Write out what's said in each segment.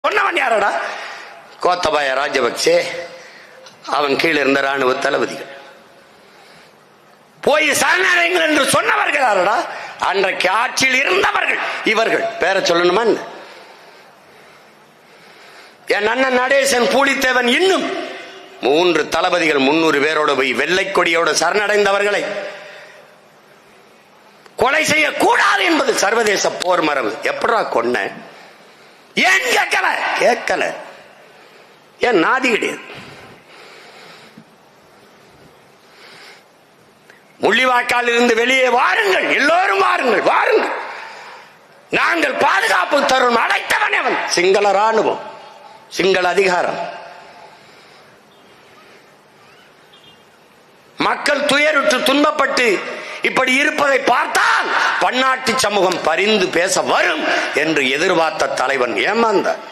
சொன்னவன் யாரடா? கோத்தபாய ராஜபக்சே, அவன் கீழே இருந்த ராணுவ தளபதிகள். போய் சரணடைங்கள் என்று சொன்னவர்கள் யாரடா? அன்றைக்கு ஆட்சியில் இருந்தவர்கள். இவர்கள் பேரை சொல்லணுமா? என் அண்ணன் நடேசன் பூலித்தேவன் இன்னும் 3 தளபதிகள் 300 பேரோடு போய் வெள்ளை கொடியோடு சரணடைந்தவர்களை கொலை செய்யக்கூடாது என்பது சர்வதேச போர் மரபு. எப்படா கொன்ன? ஏன் கேட்கல? ஏன் நாதி கிடையாது? முள்ளிவாய்க்கால் இருந்து வெளியே வாருங்கள், எல்லோரும் வாருங்கள், வாருங்கள், நாங்கள் பாதுகாப்பு தரும். அழைத்தவன் அவன் சிங்கள ராணுவம், சிங்கள அதிகாரம். மக்கள் துயருற்று துன்பப்பட்டு இப்படி இருப்பதை பார்த்தால் பன்னாட்டு சமூகம் பரிந்து பேச வரும் என்று எதிர்பார்த்த தலைவன் ஏமாந்தார்.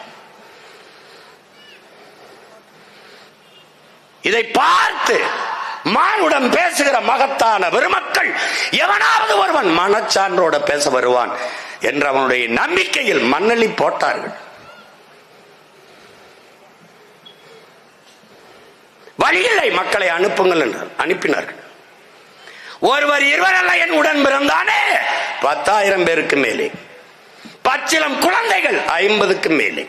இதை பார்த்து மானுடன் பேசுகிற மகத்தான பெருமக்கள் எவனாவது ஒருவன் மனச்சான்றோட பேச வருவான் என்ற அவனுடைய நம்பிக்கையில் மண்ணெளி போட்டார்கள். வழிகளை மக்களை அனுப்புங்கள் என்று அனுப்பினார்கள். ஒருவர் இருவர் அல்ல, என் உடன் பிறந்தானே 10,000 பேருக்கு மேலே, பச்சிலம் குழந்தைகள் 50க்கு மேலே,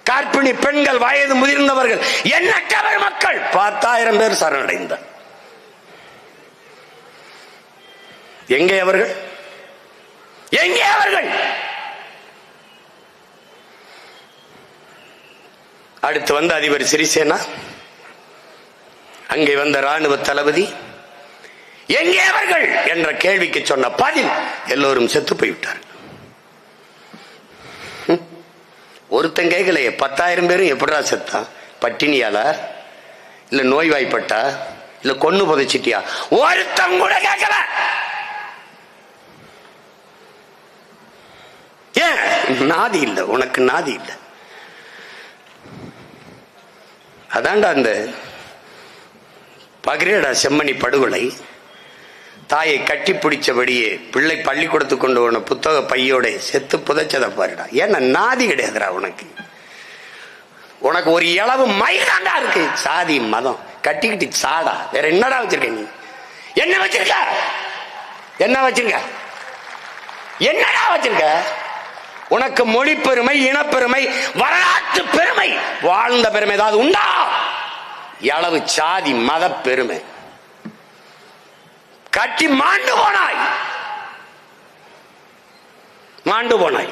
கர்ப்பிணி பெண்கள், வயது முதிர்ந்தவர்கள், எண்ணற்ற மக்கள் 10,000 பேர் சரணடைந்தார். எங்கே அவர்கள்? எங்கே அவர்கள்? அடுத்து வந்த அதிபர் சிறிசேனா, அங்கே வந்த ராணுவ தளபதி, எங்கே அவர்கள் என்ற கேள்விக்கு சொன்ன பதில் எல்லோரும் செத்து போய்விட்டார். ஒருத்தன் கேட்கலையே 10,000 பேரும் எப்படா செத்தா? பட்டினியாலா, இல்ல நோய்வாய்ப்பட்டா, இல்ல கொன்னு புதைச்சிட்டியா? ஒருத்தன் கூட கேட்கல. ஏன்? நாதி இல்ல, உனக்கு நாதி இல்ல. அதான்டா அந்த பகிரேடா செம்மணி படுகொலை. தாயை கட்டி பிடிச்சபடியே பிள்ளை பள்ளிக்கூடத்துக்கு கொண்டு போன புத்தக பையோட செத்து புதைச்சதை பாருடா. ஏன்னா நாதி கிடையாதுடா உனக்கு. உனக்கு ஒரு இளவு மயிலாண்டா இருக்கு. சாதி மதம் கட்டிக்கிட்டு சாடா. வேற என்னடா வச்சிருக்க நீ? என்ன வச்சிருக்க? என்ன வச்சிருக்க? என்னடா வச்சிருக்க? உனக்கு மொழி பெருமை, இனப்பெருமை, வரலாற்று பெருமை, வாழ்ந்த பெருமை ஏதாவது உண்டா? எளவு சாதி மத பெருமை. கட்டி மாண்டு போனாய், மாண்டு போனாய்.